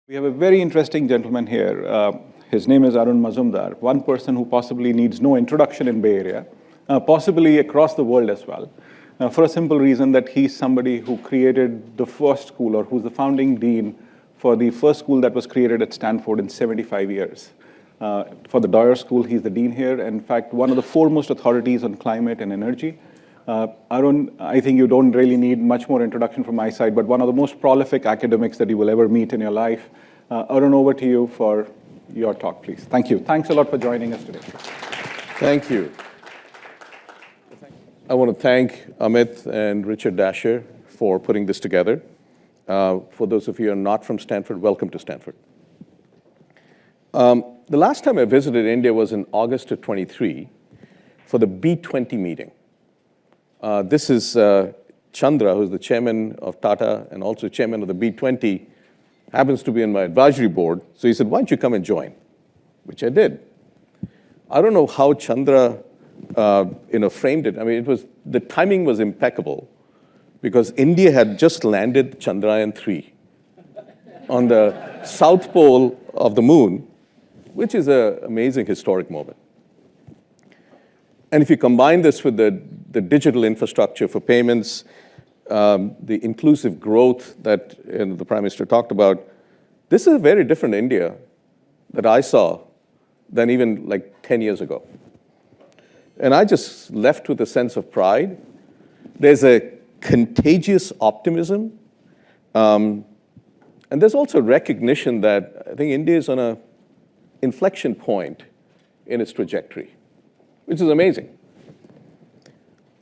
We have a very interesting gentleman here. His name is Arun Majumdar, one person who possibly needs no introduction in Bay Area, possibly across the world as well, for a simple reason that he's somebody who created the first school, or who's the founding dean for the first school that was created at Stanford in 75 years. For the Dyer School, he's the dean here. In fact, one of the foremost authorities on climate and energy. Arun, I think you don't really need much more introduction from my side, but one of the most prolific academics that you will ever meet in your life. Arun, over to you for your talk, please. Thank you. Thanks a lot for joining us today. Thank you. I want to thank Amit and Richard Dasher for putting this together. For those of you who are not from Stanford, welcome to Stanford. The last time I visited India was in August of 23 for the B20 meeting. This is Chandra, who's the chairman of Tata and also chairman of the B20, happens to be on my advisory board. So he said, why don't you come and join? Which I did. I don't know how Chandra framed it. I mean, the timing was impeccable because India had just landed Chandrayaan-3 on the south pole of the moon, which is an amazing historic moment. And if you combine this with the digital infrastructure for payments, the inclusive growth that the Prime Minister talked about, this is a very different India that I saw than even like 10 years ago. And I just left with a sense of pride. There's a contagious optimism. And there's also recognition that I think India is on an inflection point in its trajectory, which is amazing.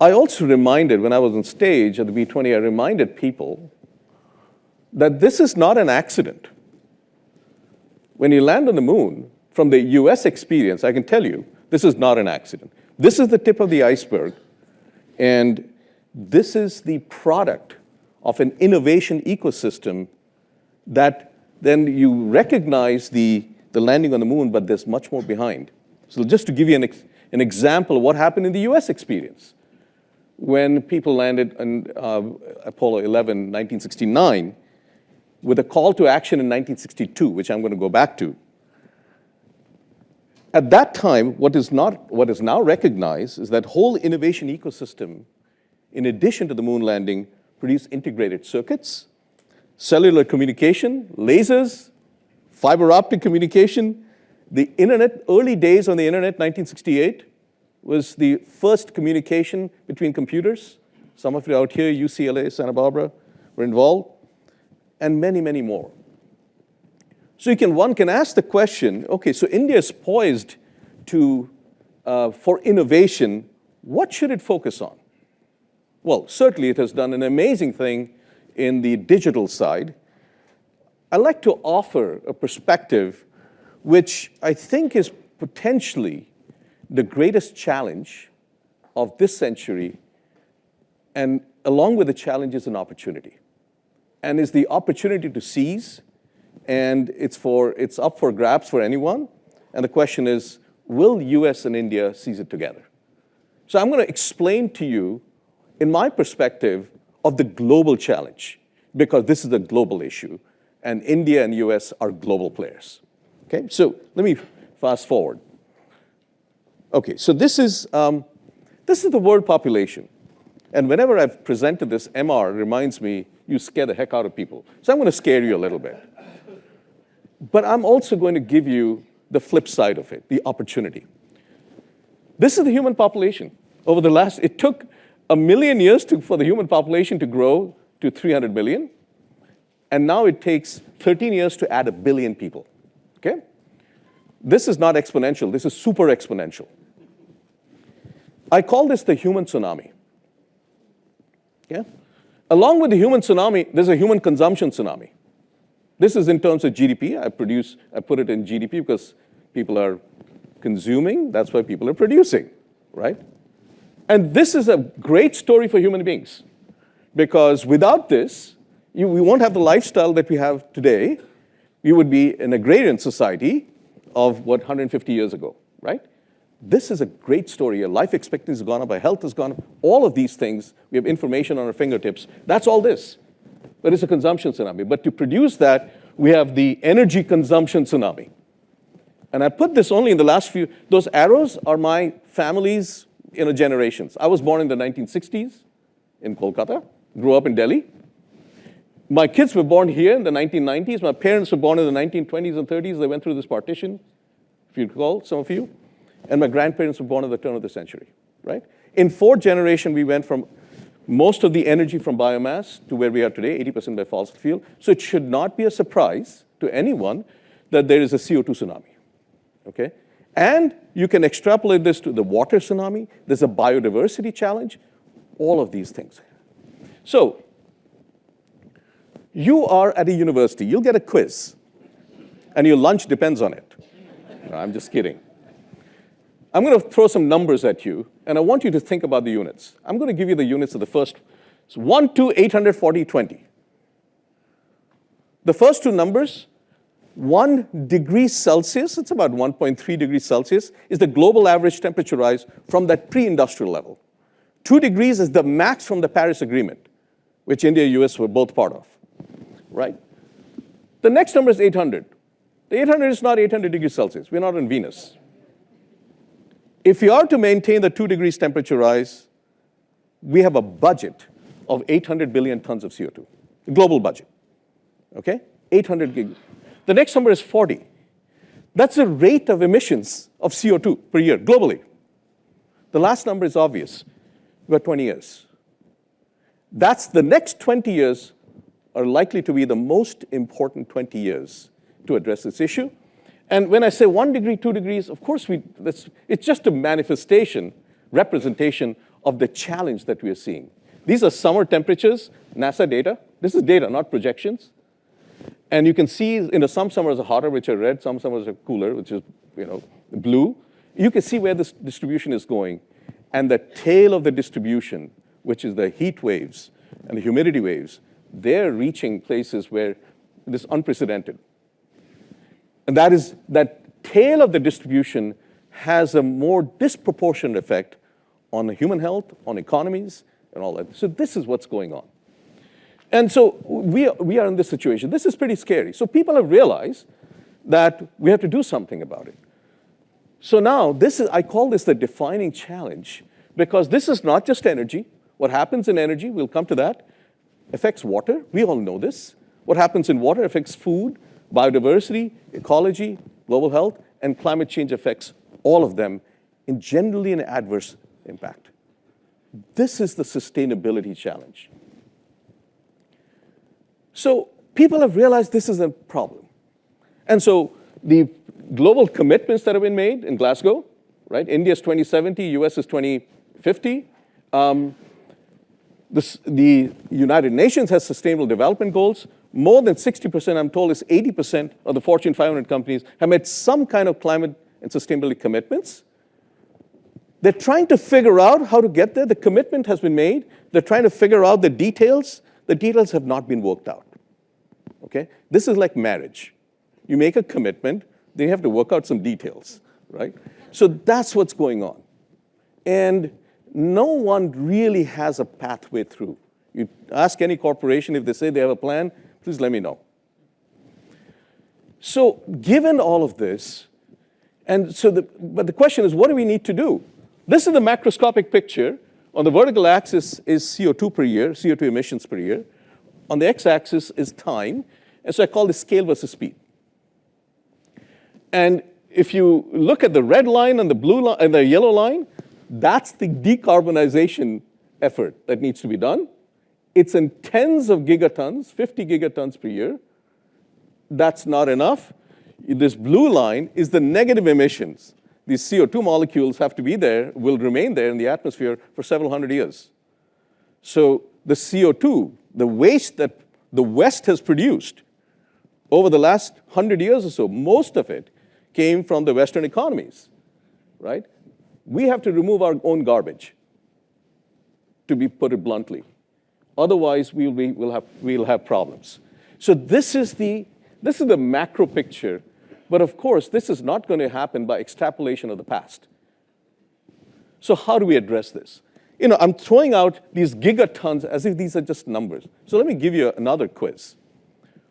I also reminded, when I was on stage at the B20, I reminded people that this is not an accident. When you land on the moon, from the US experience, I can tell you, this is not an accident. This is the tip of the iceberg, and this is the product of an innovation ecosystem that then you recognize the landing on the moon, but there's much more behind. So just to give you an example of what happened in the US experience. When people landed on Apollo 11, 1969, with a call to action in 1962, which I'm going to go back to. At that time, what is now recognized is that whole innovation ecosystem, in addition to the moon landing, produced integrated circuits, cellular communication, lasers, fiber optic communication, the internet, early days on the internet, 1968, was the first communication between computers. Some of you out here, UCLA, Santa Barbara, were involved, and many, many more. So one can ask the question, okay, so India is poised for innovation. What should it focus on? Well, certainly it has done an amazing thing in the digital side. I'd like to offer a perspective which I think is potentially the greatest challenge of this century, and along with the challenge is an opportunity. And is the opportunity to seize, and it's up for grabs for anyone. And the question is, will US and India seize it together? So I'm going to explain to you, in my perspective, of the global challenge, because this is a global issue, and India and US are global players. Okay, so let me fast forward. Okay, so this is the world population. And whenever I've presented this, MR reminds me, you scare the heck out of people. So I'm going to scare you a little bit. But I'm also going to give you the flip side of it, the opportunity. This is the human population. It took 1 million years for the human population to grow to 300 million. And now it takes 13 years to add 1 billion people. Okay? This is not exponential. This is super exponential. I call this the human tsunami. Yeah? Along with the human tsunami, there's a human consumption tsunami. This is in terms of GDP. I put it in GDP because people are consuming. That's why people are producing, right? And this is a great story for human beings, because without this, we won't have the lifestyle that we have today. We would be an agrarian society of 150 years ago, right? This is a great story. Your life expectancy has gone up, our health has gone up, all of these things. We have information on our fingertips. That's all this. But it's a consumption tsunami. But to produce that, We have the energy consumption tsunami. And I put this only in the last few, those arrows are my family's generations. I was born in the 1960s in Kolkata, grew up in Delhi. My kids were born here in the 1990s. My parents were born in the 1920s and 30s. They went through this partition, if you recall, some of you. And my grandparents were born at the turn of the century, right? In fourth generation, we went from most of the energy from biomass to where we are today, 80% by fossil fuel. So it should not be a surprise to anyone that there is a CO2 tsunami, okay? And you can extrapolate this to the water tsunami. There's a biodiversity challenge, all of these things. So you are at a university. You'll get a quiz, and your lunch depends on it. No, I'm just kidding. I'm going to throw some numbers at you, and I want you to think about the units. I'm going to give you the units of the first. So 1 to 840, 20. The first two numbers, 1 degree Celsius, it's about 1.3 degrees Celsius, is the global average temperature rise from that pre-industrial level. 2 degrees is the max from the Paris Agreement, which India and US were both part of, right? The next number is 800. The 800 is not 800 degrees Celsius. We're not on Venus. If you are to maintain the 2 degrees temperature rise, we have a budget of 800 billion tons of CO2, the global budget, okay? 800 gig. The next number is 40. That's the rate of emissions of CO2 per year globally. The last number is obvious. We've got 20 years. That's the next 20 years are likely to be the most important 20 years to address this issue. And when I say 1 degree, 2 degrees, of course, it's just a manifestation, representation of the challenge that we are seeing. These are summer temperatures, NASA data. This is data, not projections. And you can see, some summers are hotter, which are red, some summers are cooler, which is, blue. You can see where this distribution is going. And the tail of the distribution, which is the heat waves and the humidity waves, they're reaching places where this is unprecedented. And that tail of the distribution has a more disproportionate effect on human health, on economies, and all that. So this is what's going on. And so we are in this situation. This is pretty scary. So people have realized that we have to do something about it. So now I call this the defining challenge, because this is not just energy. What happens in energy, we'll come to that, affects water. We all know this. What happens in water affects food, biodiversity, ecology, global health, and climate change affects all of them in generally an adverse impact. This is the sustainability challenge. So people have realized this is a problem. And so the global commitments that have been made in Glasgow, right? India's 2070, US is 2050. The United Nations has sustainable development goals. More than 60%, I'm told, is 80% of the Fortune 500 companies have made some kind of climate and sustainability commitments. They're trying to figure out how to get there. The commitment has been made. They're trying to figure out the details. The details have not been worked out, okay? This is like marriage. You make a commitment, then you have to work out some details, right? So that's what's going on. And no one really has a pathway through. You ask any corporation if they say they have a plan, please let me know. So given all of this, but the question is, what do we need to do? This is the macroscopic picture. On the vertical axis is CO2 per year, CO2 emissions per year. On the x-axis is time. And so I call this scale versus speed. And if you look at the red line and the blue line and the yellow line, that's the decarbonization effort that needs to be done. It's in tens of gigatons, 50 gigatons per year. That's not enough. This blue line is the negative emissions. These CO2 molecules have to be there, will remain there in the atmosphere for several hundred years. So the CO2, the waste that the West has produced over the last 100 years or so, most of it came from the Western economies, right? We have to remove our own garbage, to put it bluntly. Otherwise, we'll have problems. So this is the macro picture. But of course, this is not going to happen by extrapolation of the past. So how do we address this? I'm throwing out these gigatons as if these are just numbers. So let me give you another quiz.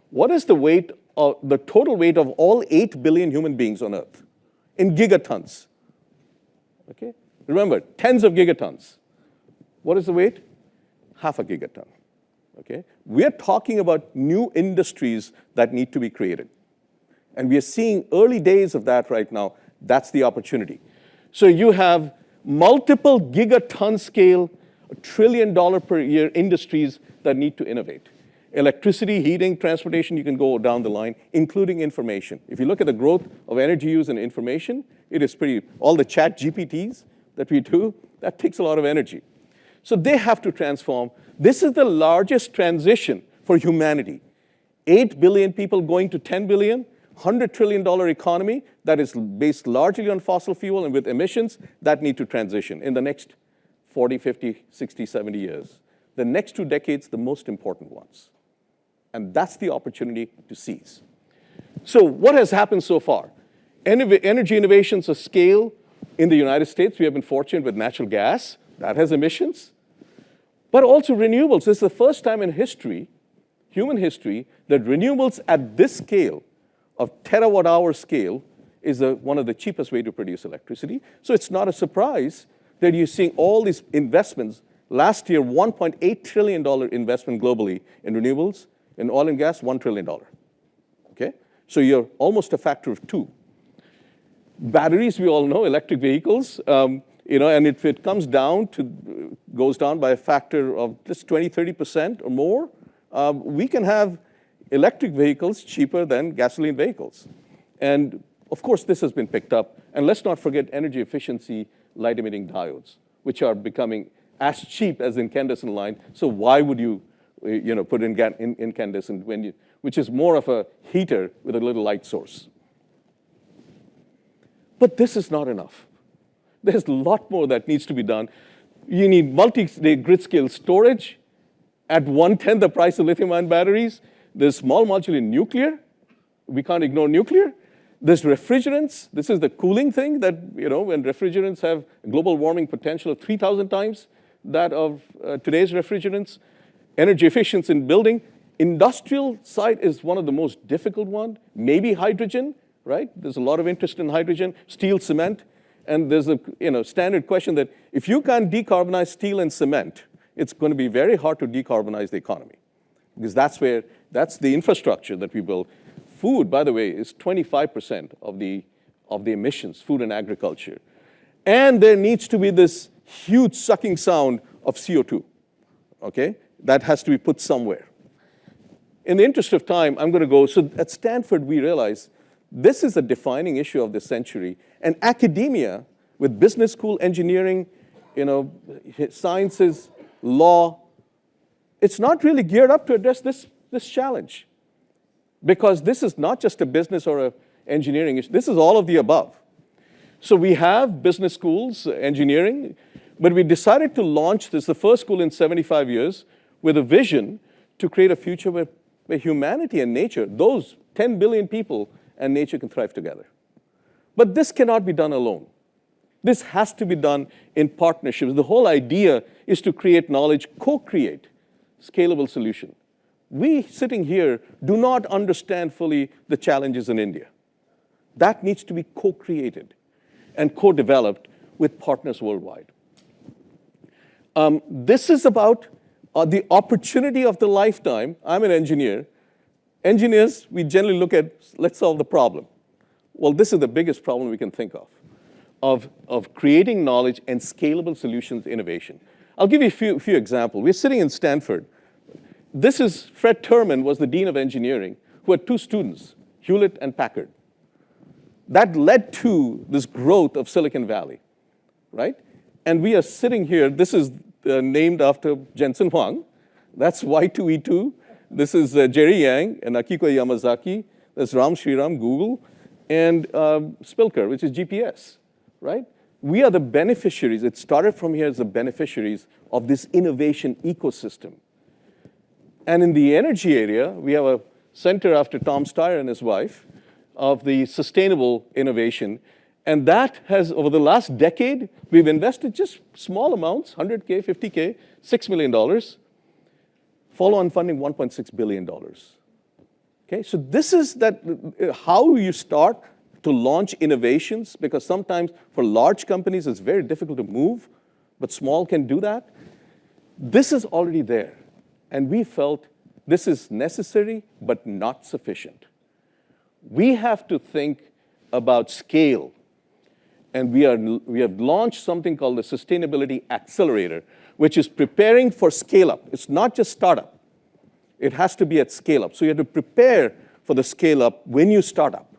What is the weight the total weight of all 8 billion human beings on Earth in gigatons. Okay? Remember, tens of gigatons. What is the weight? Half a gigaton. Okay? We're talking about new industries that need to be created. And we are seeing early days of that right now. That's the opportunity. So you have multiple gigaton scale, $1 trillion per year industries that need to innovate. Electricity, heating, transportation, you can go down the line, including information. If you look at the growth of energy use and information, it is pretty, all the chat GPTs that we do, that takes a lot of energy. So they have to transform. This is the largest transition for humanity. 8 billion people going to 10 billion, $100 trillion economy that is based largely on fossil fuel and with emissions that need to transition in the next 40, 50, 60, 70 years. The next 2 decades, the most important ones. And that's the opportunity to seize. So what has happened so far? Energy innovations of scale in the United States. We have been fortunate with natural gas. That has emissions. But also renewables. This is the first time in history, human history, that renewables at this scale, of terawatt-hour scale, is one of the cheapest way to produce electricity. So it's not a surprise that you're seeing all these investments. Last year, $1.8 trillion investment globally in renewables. In oil and gas, $1 trillion. Okay? So you're almost a factor of 2. Batteries, we all know, electric vehicles, and if it comes down to, goes down by a factor of just 20, 30% or more, we can have electric vehicles cheaper than gasoline vehicles. And of course, this has been picked up. And let's not forget energy efficiency light-emitting diodes, which are becoming as cheap as incandescent line. So why would you put in incandescent which is more of a heater with a little light source? But this is not enough. There's a lot more that needs to be done. You need multi-grid scale storage at 1/10 the price of lithium-ion batteries. There's small modular nuclear. We can't ignore nuclear. There's refrigerants. This is the cooling thing that, when refrigerants have a global warming potential of 3,000 times that of today's refrigerants. Energy efficiency in building. Industrial side is one of the most difficult ones. Maybe hydrogen, right? There's a lot of interest in hydrogen, steel, cement. And there's a standard question that if you can't decarbonize steel and cement, it's going to be very hard to decarbonize the economy. Because that's the infrastructure that we build. Food, by the way, is 25% of the emissions, food and agriculture. And there needs to be this huge sucking sound of CO2, okay? That has to be put somewhere. In the interest of time, I'm going to go. So at Stanford, we realize this is a defining issue of this century. And academia, with business school, engineering, sciences, law, it's not really geared up to address this challenge. Because this is not just a business or an engineering issue. This is all of the above. So we have business schools, engineering, but we decided to launch this, the first school in 75 years, with a vision to create a future where humanity and nature, those 10 billion people and nature can thrive together. But this cannot be done alone. This has to be done in partnerships. The whole idea is to create knowledge, co-create scalable solution. We, sitting here, do not understand fully the challenges in India. That needs to be co-created and co-developed with partners worldwide. This is about the opportunity of the lifetime. I'm an engineer. Engineers, we generally look at, let's solve the problem. Well, this is the biggest problem we can think of creating knowledge and scalable solutions innovation. I'll give you a few examples. We're sitting in Stanford. This is Fred Terman, was the dean of engineering, who had 2 students, Hewlett and Packard. That led to this growth of Silicon Valley, right? And we are sitting here. This is named after Jensen Huang. That's Y2E2. This is Jerry Yang and Akiko Yamazaki. That's Ram Shriram, Google, and Spilker, which is GPS, right? We are the beneficiaries. It started from here as the beneficiaries of this innovation ecosystem. And in the energy area, we have a center after Tom Steyer and his wife of the sustainable innovation. And that has, over the last decade, we've invested just small amounts, 100K, 50K, $6 million. Follow-on funding, $1.6 billion. Okay, Okay, so this is how you start to launch innovations, because sometimes for large companies it's very difficult to move, but small can do that. This is already there, and we felt this is necessary but not sufficient. We have to think about scale, and we have launched something called the Sustainability Accelerator, which is preparing for scale-up. It's not just startup. It has to be at scale-up. So you have to prepare for the scale-up when you start up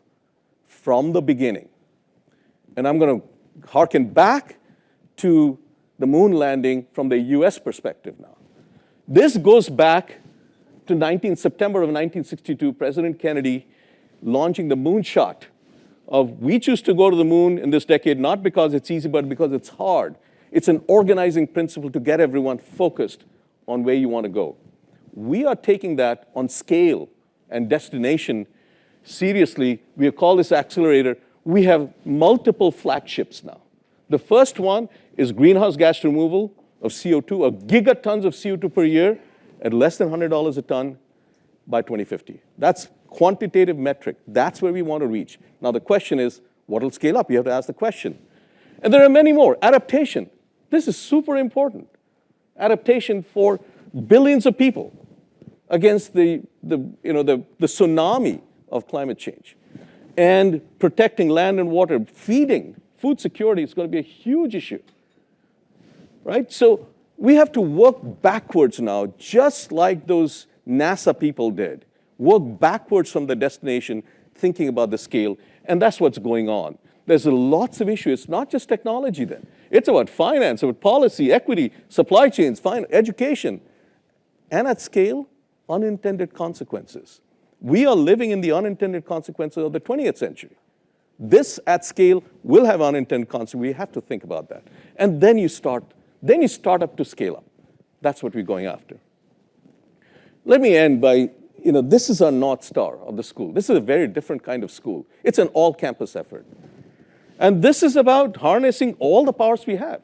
from the beginning. And I'm going to harken back to the moon landing from the US perspective now. This goes back to September of 1962, President Kennedy launching the moonshot of we choose to go to the moon in this decade, not because it's easy, but because it's hard. It's an organizing principle to get everyone focused on where you want to go. We are taking that on scale and destination seriously. We have called this accelerator. We have multiple flagships now. The first one is greenhouse gas removal of CO2, gigatons of CO2 per year at less than $100 a ton by 2050. That's quantitative metric. That's where we want to reach. Now the question is, what will scale up? You have to ask the question. And there are many more. Adaptation. This is super important. Adaptation for billions of people against the tsunami of climate change. And protecting land and water, feeding, food security is going to be a huge issue. Right? So we have to work backwards now, just like those NASA people did. Work backwards from the destination, thinking about the scale, and that's what's going on. There's lots of issues. It's not just technology then. It's about finance, about policy, equity, supply chains, education, and at scale, unintended consequences. We are living in the unintended consequences of the 20th century. This at scale will have unintended consequences. We have to think about that. And then you start up to scale up. That's what we're going after. Let me end by, this is our North Star of the school. This is a very different kind of school. It's an all-campus effort. And this is about harnessing all the powers we have.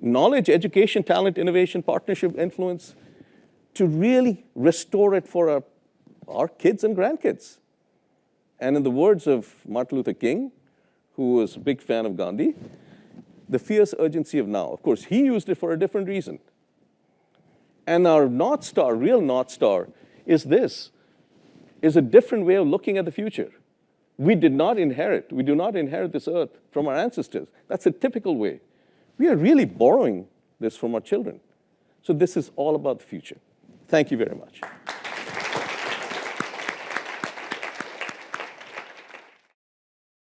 Knowledge, education, talent, innovation, partnership, influence, to really restore it for our kids and grandkids. And in the words of Martin Luther King, who was a big fan of Gandhi, the fierce urgency of now. Of course, he used it for a different reason. And our North Star, real North Star, is a different way of looking at the future. We do not inherit this earth from our ancestors. That's a typical way. We are really borrowing this from our children. So this is all about the future. Thank you very much.